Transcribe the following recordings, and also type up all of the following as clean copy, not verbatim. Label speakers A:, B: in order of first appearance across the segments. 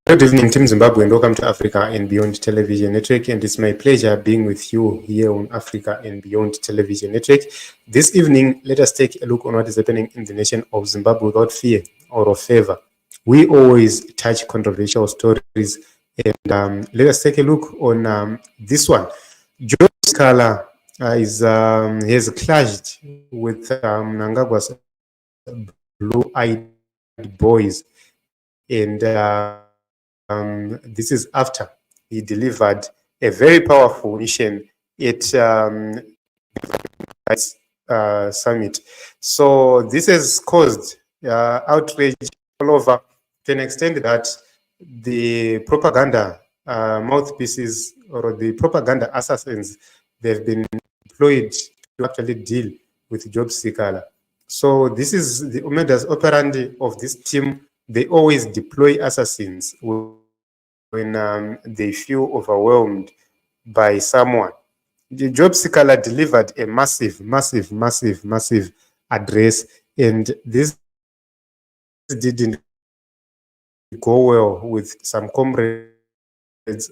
A: Good evening, Team Zimbabwe, and welcome to Africa and Beyond Television Network. And it's my pleasure being with you here on Africa and Beyond Television Network. This evening, let us take a look on what is happening in the nation of Zimbabwe without fear or of favor. We always touch controversial stories, and let us take a look on this one. Job SIKHALA has clashed with Mnangagwa's blue-eyed boys, and this is after he delivered a very powerful mission at summit. So this has caused outrage all over, to an extent that the propaganda mouthpieces or the propaganda assassins, they've been employed to actually deal with Job SIKHALA. So this is the modus operandi of this team. They always deploy assassins when they feel overwhelmed by someone. Job SIKHALA delivered a massive address, and this didn't go well with some comrades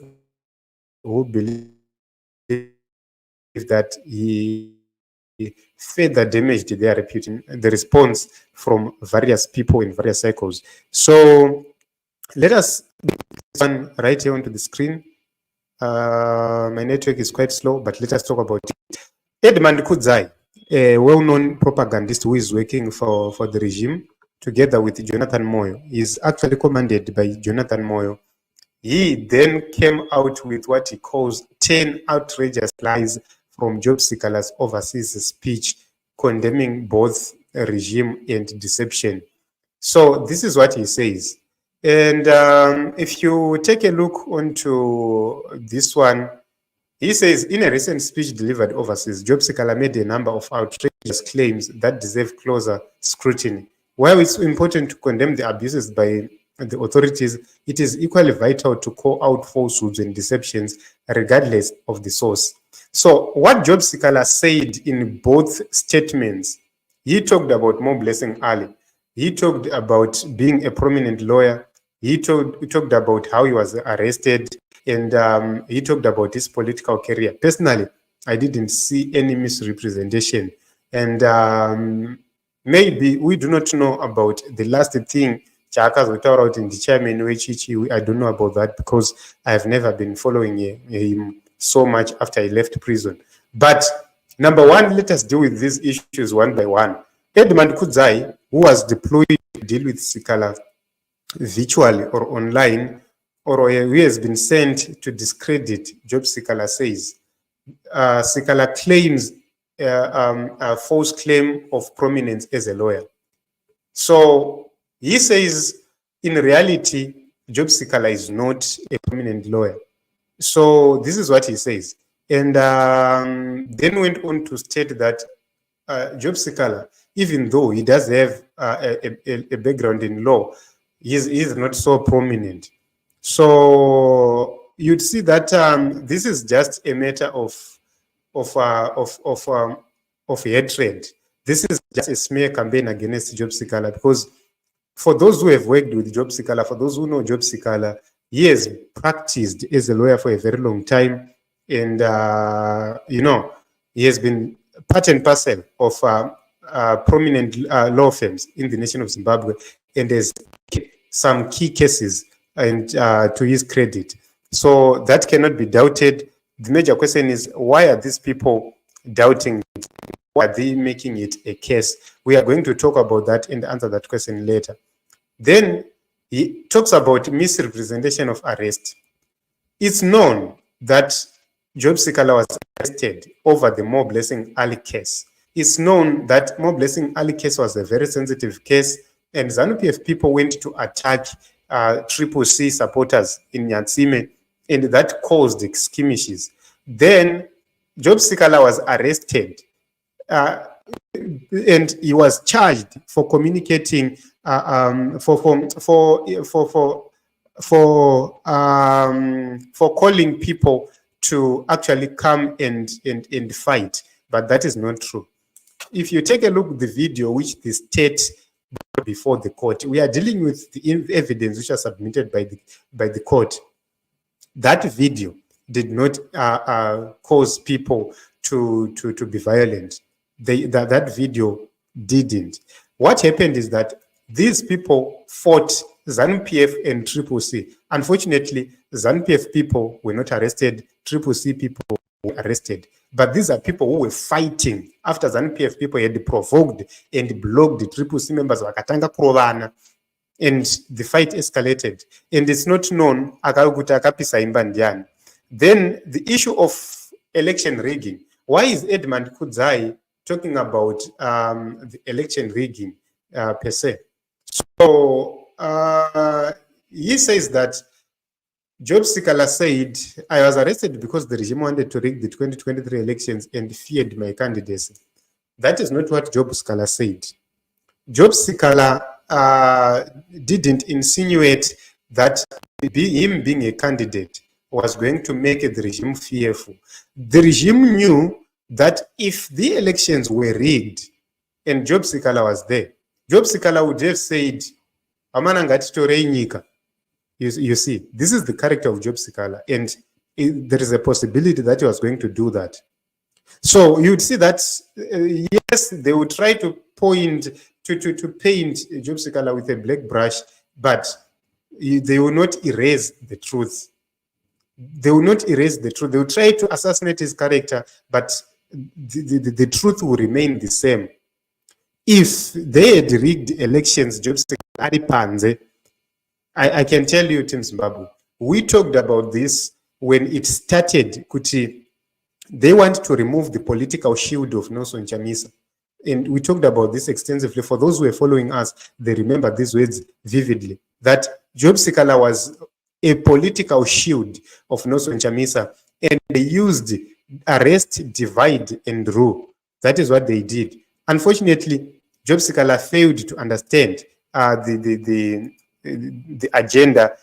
A: who believe that he further damaged their reputation, the response from various people in various circles. So let us one right here onto the screen. My network is quite slow, but let us talk about it. Edmund Kudzai, a well-known propagandist who is working for the regime together with Jonathan Moyo, is actually commanded by Jonathan Moyo. He then came out with what he calls 10 outrageous lies from Job SIKHALA's overseas speech, condemning both regime and deception. So this is what he says. And if you take a look onto this one, he says, in a recent speech delivered overseas, Job SIKHALA made a number of outrageous claims that deserve closer scrutiny. While it's important to condemn the abuses by the authorities, it is equally vital to call out falsehoods and deceptions regardless of the source. So what Job SIKHALA said in both statements, he talked about Mo Blessing Ali. He talked about being a prominent lawyer. He talked about how he was arrested, and he talked about his political career. Personally, I didn't see any misrepresentation. And maybe we do not know about the last thing Chakas we talked about in the chairman, which I don't know about that because I have never been following him so much after he left prison. But number one, let us deal with these issues one by one. Edmund Kudzai, who was deployed to deal with SIKHALA virtually or online, or who has been sent to discredit Job SIKHALA, says SIKHALA claims a false claim of prominence as a lawyer. So he says, in reality, Job SIKHALA is not a prominent lawyer. So this is what he says. And then went on to state that Job SIKHALA, even though he does have a background in law, he's not so prominent. So you'd see that this is just a matter of hatred. This is just a smear campaign against Job SIKHALA, because for those who have worked with Job SIKHALA, for those who know Job SIKHALA, he has practiced as a lawyer for a very long time, and he has been part and parcel of prominent law firms in the nation of Zimbabwe, and has some key cases, and to his credit. So that cannot be doubted. The major question is, why are these people doubting? Why are they making it a case? We are going to talk about that and answer that question later. Then he talks about misrepresentation of arrest. It's known that Job SIKHALA was arrested over the Mo Blessing Ali case. It's known that Mo Blessing Ali case was a very sensitive case, and ZANU-PF people went to attack Triple C supporters in Nyatsime, and that caused skirmishes. Then Job SIKHALA was arrested, and he was charged for communicating for calling people to actually come and fight, but that is not true. If you take a look at the video which the state before the court. We are dealing with the evidence which was submitted by the court. That video did not cause people to be violent. That video didn't. What happened is that these people fought ZANU-PF and CCC. Unfortunately, ZANU-PF people were not arrested, CCC people were arrested. But these are people who were fighting after ZANU-PF people had provoked and blocked the CCC members wakatanga kurovana, and the fight escalated. And it's not known akaguta akapisa imba ndiani. Then the issue of election rigging. Why is Edmund Kudzai talking about the election rigging per se? So he says that Job Sikhala said, I was arrested because the regime wanted to rig the 2023 elections and feared my candidacy. That is not what Job Sikhala said. Job Sikhala didn't insinuate that him being a candidate was going to make the regime fearful. The regime knew that if the elections were rigged and Job Sikhala was there, Job Sikhala would have said, you see, this is the character of Job Sikhala, and there is a possibility that he was going to do that. So you'd see that, yes, they would try to point, to paint Job Sikhala with a black brush, but they will not erase the truth. They will not erase the truth. They will try to assassinate his character, but the truth will remain the same. If they had rigged elections, Job Sikhala, I can tell you, Team Zimbabwe, we talked about this when it started. Kuti, they want to remove the political shield of Nelson Chamisa. And we talked about this extensively. For those who are following us, they remember these words vividly. That Job Sikhala was a political shield of Nelson Chamisa, and they used arrest, divide, and rule. That is what they did. Unfortunately, Job Sikhala failed to understand the agenda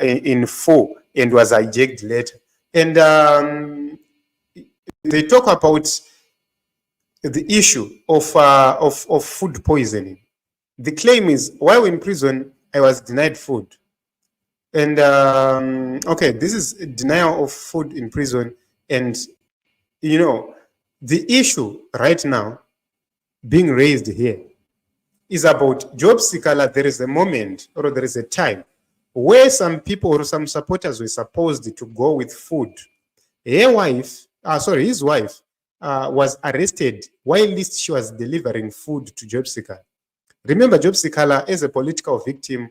A: in full and was hijacked later. And they talk about the issue of food poisoning. The claim is, while in prison, I was denied food. And okay, this is denial of food in prison. And, you know, the issue right now being raised here is about Job Sikhala. There is a moment, or there is a time, where some people or some supporters were supposed to go with food. His wife was arrested while she was delivering food to Job Sikhala. Remember, Job Sikhala, as a political victim,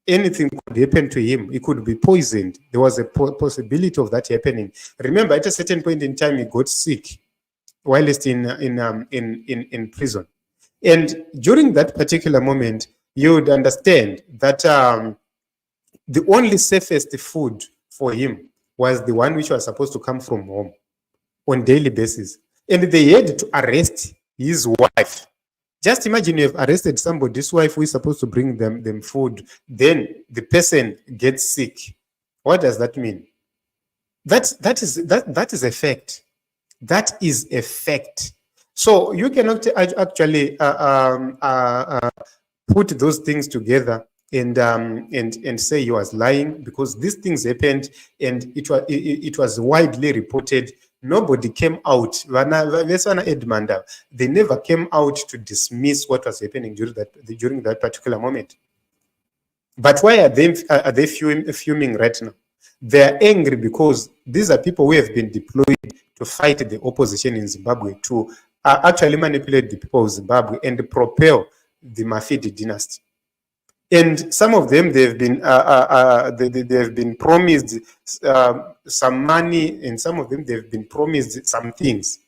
A: anything could happen to him. He could be poisoned. There was a possibility of that happening. Remember, at a certain point in time, he got sick while in prison. And during that particular moment, you would understand that the only safest food for him was the one which was supposed to come from home on a daily basis. And they had to arrest his wife. Just imagine you have arrested somebody's wife who is supposed to bring them food. Then the person gets sick. What does that mean? That is a fact. That is a fact. So you cannot actually put those things together and say he was lying, because these things happened and it was widely reported. Nobody came out. They never came out to dismiss what was happening during that particular moment. But why are they fuming right now? They are angry because these are people who have been deployed to fight the opposition in Zimbabwe, to actually manipulate the people of Zimbabwe and propel the Mafidi dynasty. And some of them, they have been promised some money, and some of them, they've been promised some things.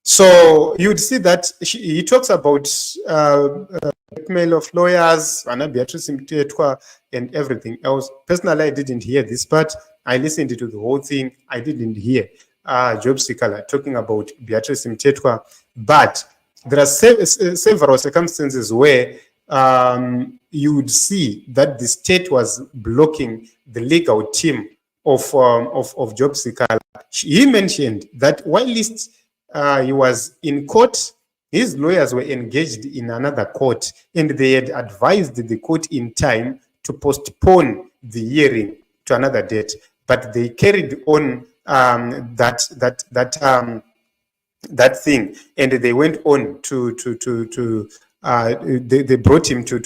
A: So you'd see that he talks about blackmail of lawyers, Beatrice Mtetwa, and everything else. Personally, I didn't hear this part. I listened to the whole thing. I didn't hear Job Sikhala talking about Beatrice Mtetwa. But there are several circumstances where you would see that the state was blocking the legal team of Job Sikhala. He mentioned that while he was in court, His lawyers were engaged in another court, and they had advised the court in time to postpone the hearing to another date. But they carried on that thing, and they went on they brought him to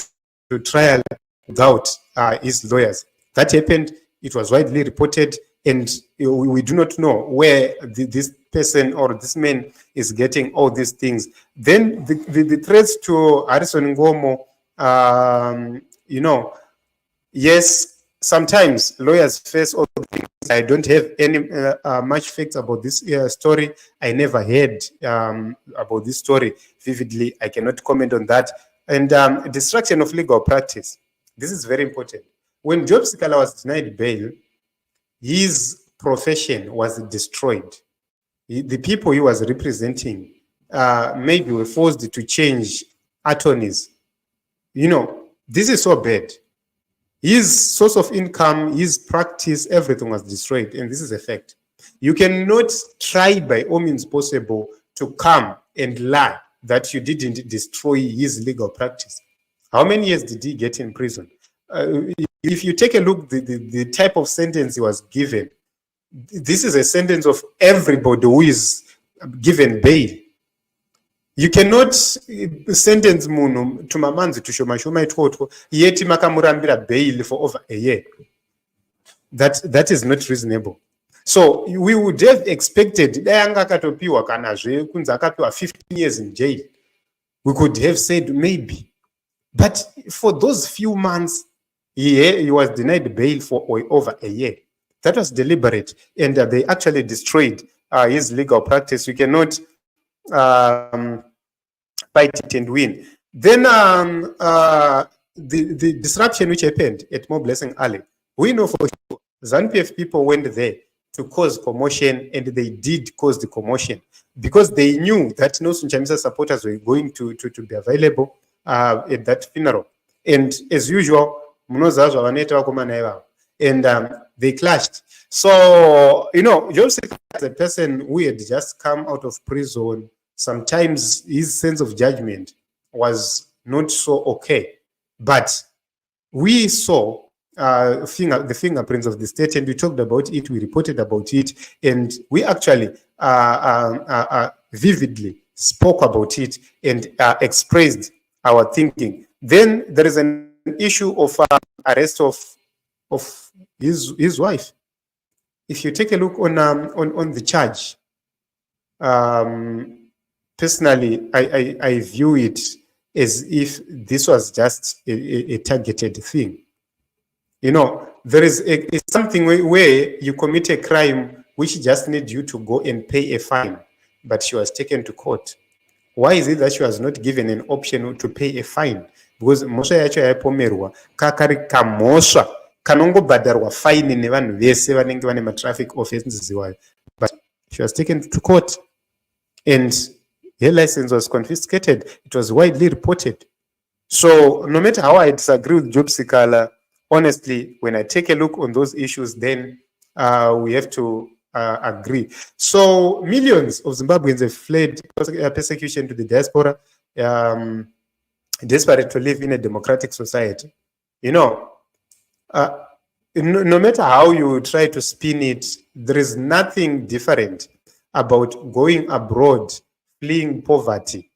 A: trial without his lawyers. That happened. It was widely reported, and we do not know where this person or this man is getting all these things. Then the threats to Harrison Ngomo, yes, sometimes lawyers face all the things. I don't have any much facts about this story. I never heard about this story vividly. I cannot comment on that. And destruction of legal practice. This is very important. When Job Sikhala was denied bail, his profession was destroyed. The people he was representing maybe were forced to change attorneys. This is so bad. His source of income, his practice, everything was destroyed. And this is a fact. You cannot try by all means possible to come and lie that you didn't destroy his legal practice. How many years did he get in prison? If you take a look, the type of sentence he was given, this is a sentence of everybody who is given bail. You cannot sentence munhu to mamanzi to shoma itotwo yeti makamurambira bail for over a year. That is not reasonable. So we would have expected dayanga akatopiwa kanazve kunzi akapiwa 15 years in jail. We could have said maybe. But for those few months, he was denied bail for over a year. That was deliberate, and they actually destroyed his legal practice. You cannot fight it and win. Then the disruption which happened at More Blessing Alley, we know for sure ZANU-PF people went there to cause commotion, and they did cause the commotion because they knew that Nelson Chamisa supporters were going to be available at that funeral. And as usual, and they clashed. So, Job Sikhala is a person who had just come out of prison. Sometimes his sense of judgment was not so okay. But we saw the fingerprints of the state, and we talked about it, we reported about it, and we actually vividly spoke about it and expressed our thinking. Then there is an issue of arrest of his wife. If you take a look on the charge, personally, I view it as if this was just a targeted thing. There is something where you commit a crime which just needs you to go and pay a fine, but she was taken to court. Why is it that she was not given an option to pay a fine? Because mhosva yacho yaipomerwa kakari kamhosva kanongobhadharwa fine nevanhu vese vanenge vane matraffic offenses iwayo, but she was taken to court and her license was confiscated. It was widely reported. So no matter how I disagree with Job Sikhala, honestly, when I take a look on those issues, then we have to agree. So millions of Zimbabweans have fled persecution to the diaspora, desperate to live in a democratic society. No matter how you try to spin it, there is nothing different about going abroad, fleeing poverty.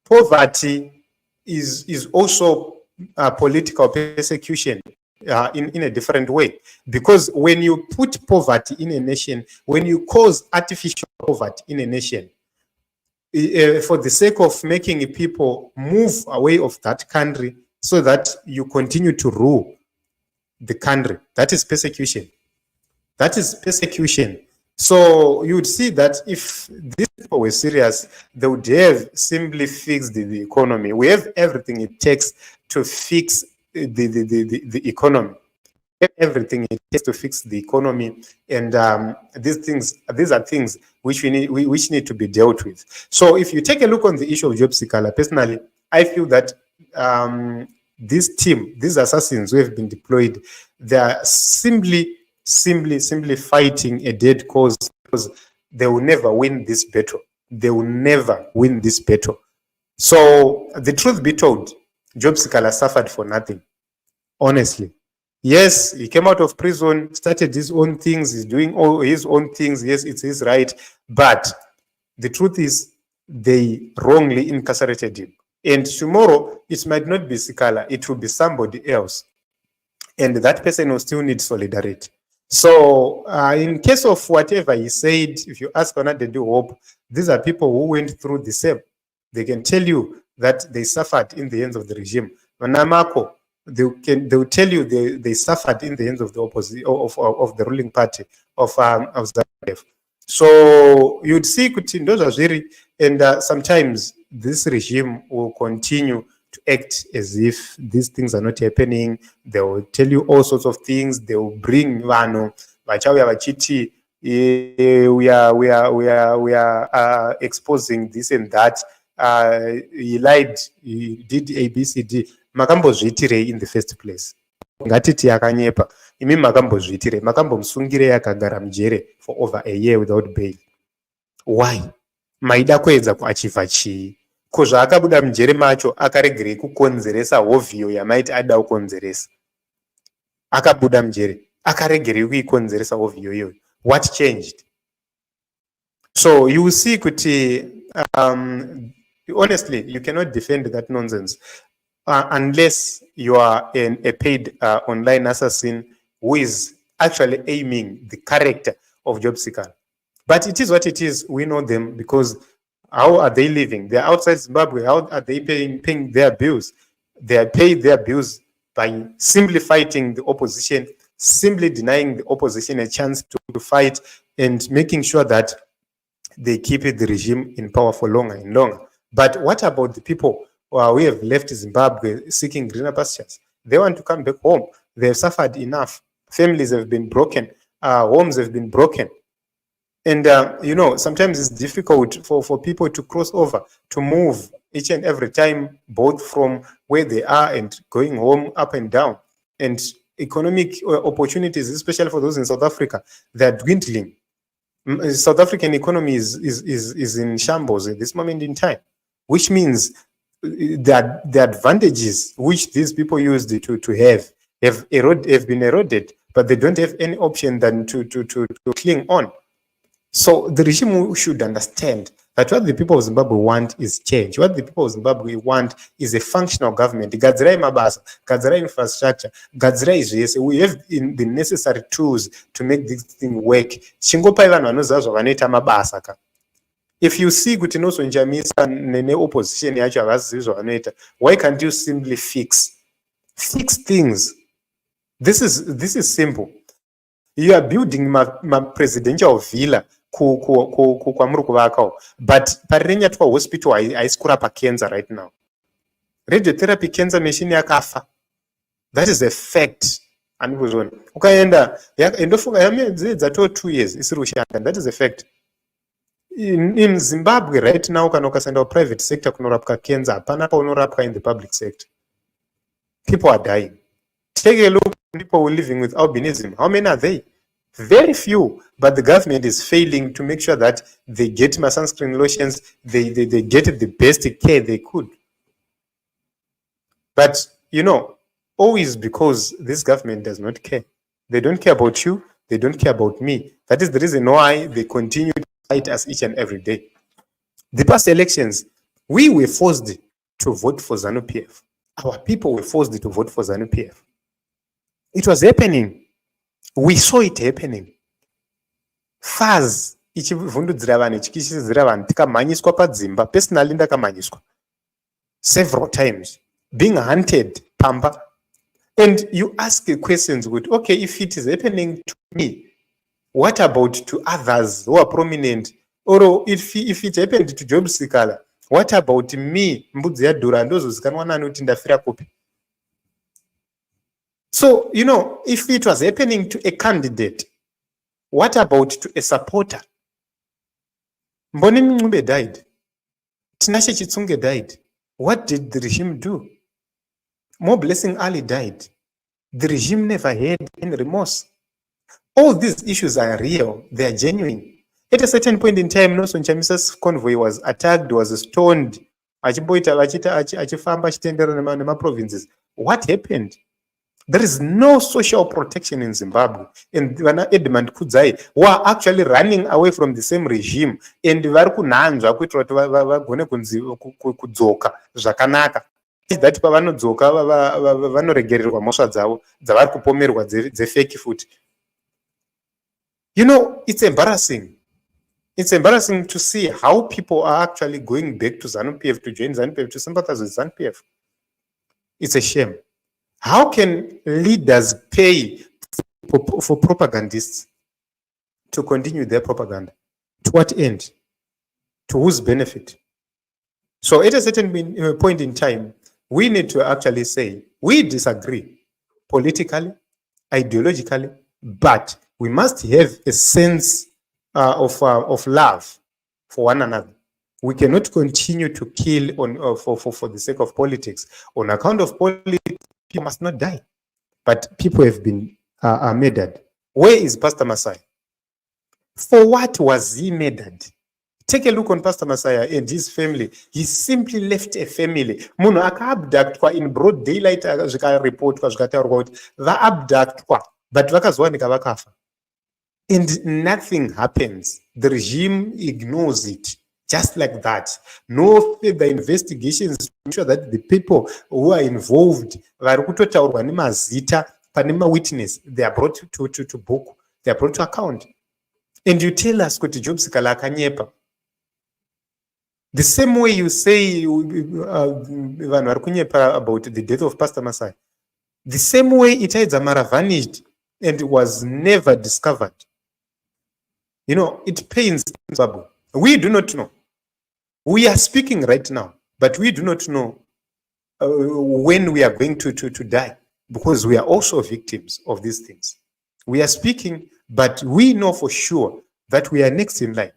A: Poverty is also political persecution in a different way. Because when you put poverty in a nation, when you cause artificial poverty in a nation, for the sake of making people move away of that country so that you continue to rule the country, that is persecution. That is persecution. So you would see that if these people were serious, they would have simply fixed the economy. We have everything it takes to fix the economy. Everything it takes to fix the economy, and these are things which which need to be dealt with. So if you take a look on the issue of Job Sikhala, personally, I feel that this team, these assassins who have been deployed, they are simply fighting a dead cause, because they will never win this battle. they will never win this battle. So the truth be told, Job Sikhala suffered for nothing, honestly. Yes, he came out of prison, started his own things, he's doing all his own things. Yes, it's his right. But the truth is, they wrongly incarcerated him. And tomorrow, it might not be Sikhala, it will be somebody else. And that person will still need solidarity. So in case of whatever he said, if you ask Honorable Dede Hope, these are people who went through the same. They can tell you that they suffered in the hands of the regime. Manamako, they will tell you they suffered in the hands of the opposite of the ruling party of ZANU-PF. So you'd see Kuti, and sometimes this regime will continue to act as if these things are not happening. They will tell you all sorts of things. They will bring vachiti, we are exposing this and that. He lied, he did ABCD. Makambozviitirei in the first place. Ngatiti yakanyepa. Imi makambozviitirei, makambomsungirei akagara mujere for over a year without bail. Why? Maida kuedza kuachiva chii? Ko zvaakabuda mujere macho akaregerei kukonzeresa hovhiyo yamaiti ada kukonzeresa. Akabuda mujere akaregerei kuikonzeresa hovhiyo iyoyo. What changed? So you will see kuti honestly, you cannot defend that nonsense unless you are a paid online assassin who is actually aiming the character of Job Sikhala. But it is what it is. We know them because how are they living? They are outside Zimbabwe. How are they paying their bills? They are paying their bills by simply fighting the opposition, simply denying the opposition a chance to fight, and making sure that they keep the regime in power for longer and longer. But what about the people who have left Zimbabwe seeking greener pastures? They want to come back home. They have suffered enough. Families have been broken. Homes have been broken. And, sometimes it's difficult for people to cross over, to move each and every time, both from where they are and going home, up and down. And economic opportunities, especially for those in South Africa, they're dwindling. South African economy is in shambles at this moment in time, which means that the advantages which these people used to have been eroded, but they don't have any option than to cling on. So the regime should understand that what the people of Zimbabwe want is change. What the people of Zimbabwe want is a functional government. Gadzirai mabasa, gadzirai infrastructure, gadzirai zvese. We have the necessary tools to make this thing work. Chingopai vanhu vanoziva zvavanoita mabasa ka. If you see kuti nosonjamisa nene opposition yacho havazivi zvavanoita, why can't you simply fix things? This is simple. You are building my presidential villa kwamuri kuvakawo, but parirenyatwa hospital haisi kurapa cancer right now. Radiotherapy cancer machine yakafa. That is a fact. Andikuzvona. Ukaenda endofunga dzatoo 2 years isiri kushanda. That is a fact. In Zimbabwe right now, kana ukasaenda private sector kunorapwa cancer, hapana paunorapwa in the public sector. People are dying. Take a look at people who are living with albinism. How many are they? Very few. But the government is failing to make sure that they get my sunscreen lotions, they get the best care they could. But, always because this government does not care. They don't care about you. They don't care about me. That is the reason why they continue to fight us each and every day. The past elections, we were forced to vote for ZANU-PF. Our people were forced to vote for ZANU-PF. It was happening. We saw it happening. Faz ichivhundudzira vanhu ichikishizira vanhu tikamhanyiswa padzimba, personally ndakamhanyiswa several times, being hunted pamba. And you ask questions with, okay, if it is happening to me, what about to others who are prominent? Or if it happened to Job Sikhala, what about me? Mbudzi yadhura ndozozikanwa nani kuti ndafira kupi? So, if it was happening to a candidate, what about to a supporter? Mboni Mncube died. Tinashe Chitsunge died. What did the regime do? More Blessing Ali died. The regime never had any remorse. All these issues are real. They are genuine. At a certain point in time, Nelson Chamisa's convoy was attacked, was stoned. Provinces. What happened? There is no social protection in Zimbabwe. And Edmund Kudzai, who are actually running away from the same regime, and vari kunhanzva kuitira kuti vagone kudzoka zvakanaka. That pavanodzoka vanoregererwa mhosva dzavo dzavari kupomerwa dzefeki futi. You know, it's embarrassing. It's embarrassing to see how people are actually going back to ZANU-PF, to join ZANU-PF, to sympathize with ZANU-PF. It's a shame. How can leaders pay for propagandists to continue their propaganda? To what end? To whose benefit? So at a certain point in time, we need to actually say, we disagree politically, ideologically, but we must have a sense of love for one another. We cannot continue to kill for the sake of politics. On account of politics, people must not die. But people have been murdered. Where is Pastor Masai? For what was he murdered? Take a look on Pastor Masaya and his family. He simply left a family. Muno aka-abductwa in broad daylight, zvikareportwa zvikataurwa kuti va-abductwa, but vakazwanika vakafa. And nothing happens. The regime ignores it. Just like that. No further investigations to ensure that the people who are involved, vari kutotaurwa nemazita pane ma-witness, they are brought to book, they are brought to account. And you tell us kuti Job Sikhala akanyepa. The same way you say vanhu vari kunyepa about the death of Pastor Masai, the same way Itai Dzamara vanished and was never discovered. You know, it pains Zimbabwe. We do not know. We are speaking right now, but we do not know when we are going to die, because we are also victims of these things. We are speaking, but we know for sure that we are next in line.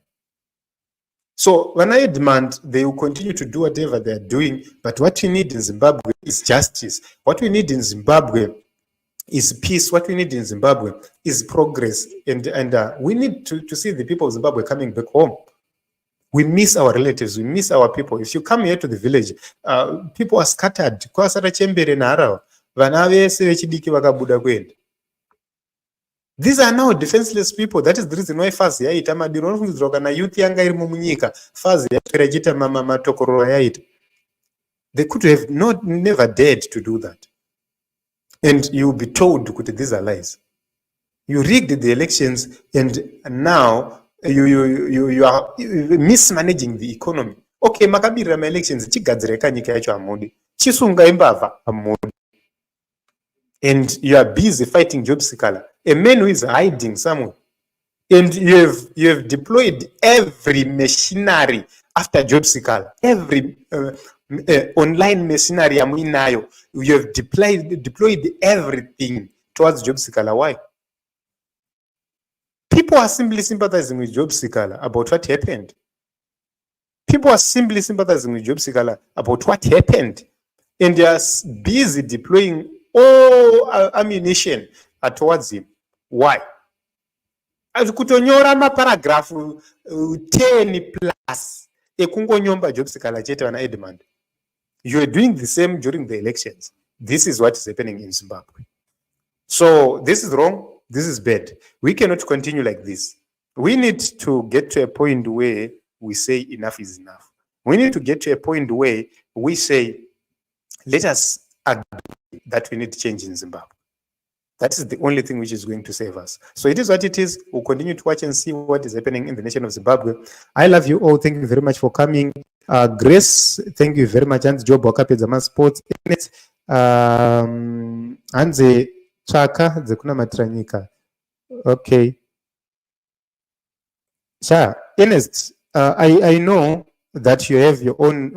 A: So when I demand, they will continue to do whatever they are doing, but what we need in Zimbabwe is justice. What we need in Zimbabwe is peace. What we need in Zimbabwe is progress. And we need to see the people of Zimbabwe coming back home. We miss our relatives. We miss our people. If you come here to the village, people are scattered. These are now defenseless people. That is the reason why Fazi yaita madiro nofungidzwa kana youth yanga iri munyika. Fazi yaita mama tokororo yaita. They could have never dared to do that. And you will be told that these are lies. You rigged the elections, and now you are mismanaging the economy. Okay, makabira ma elections chigadzireka nyika yacho amudi. Chisunga imbava amudi. And you are busy fighting Job Sikhala, a man who is hiding somewhere. And you have deployed every machinery after Job Sikhala, every online machinery amuinayo. You have deployed everything towards Job Sikhala. Why? People are simply sympathizing with Job Sikhala about what happened. People are simply sympathizing with Job Sikhala about what happened. And they are busy deploying all ammunition towards him. Why? Kutonyora maparagraph 10 plus ekungonyomba Job Sikhala chete vana Edmund. You are doing the same during the elections. This is what is happening in Zimbabwe. So this is wrong. This is bad. We cannot continue like this. We need to get to a point where we say enough is enough. We need to get to a point where we say, let us agree that we need change in Zimbabwe. That is the only thing which is going to save us. So it is what it is. We'll continue to watch and see what is happening in the nation of Zimbabwe. I love you all. Thank you very much for coming. Grace, thank you very much. And Job Wakapedzama Sports. Anze Chaka, Zekuna Matranyika. Okay. Sha, Ernest, I know that you have your own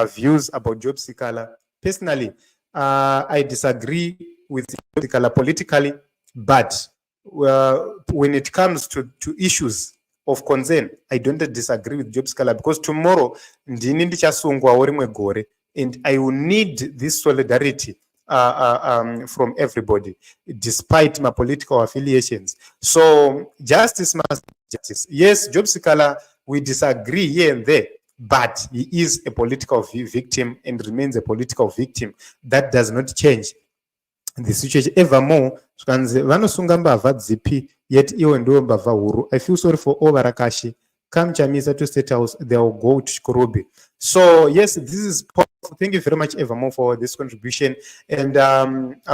A: views about Job Sikhala. Personally, I disagree with Job Sikhala politically, but when it comes to issues of concern, I don't disagree with Job Sikhala, because tomorrow, and I will need this solidarity from everybody, despite my political affiliations. So justice must be justice. Yes, Job Sikhala, we disagree here and there, but he is a political victim and remains a political victim. That does not change the situation. Evermore, vanosunga mbavha dzipi, yet iwe ndiwe mbavha huru. I feel sorry for all Varakashi. Come Chamisa to State House, they will go to Chikorobi. So yes, this is powerful. Thank you very much, Evermore, for this contribution. And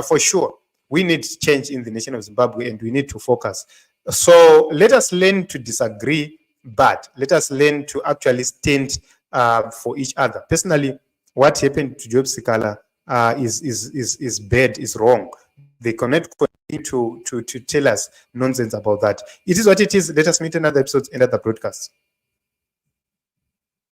A: for sure, we need change in the nation of Zimbabwe, and we need to focus. So let us learn to disagree, but let us learn to actually stand for each other. Personally, what happened to Job Sikhala is bad, is wrong. They cannot continue to tell us nonsense about that. It is what it is. Let us meet another episode, another broadcast.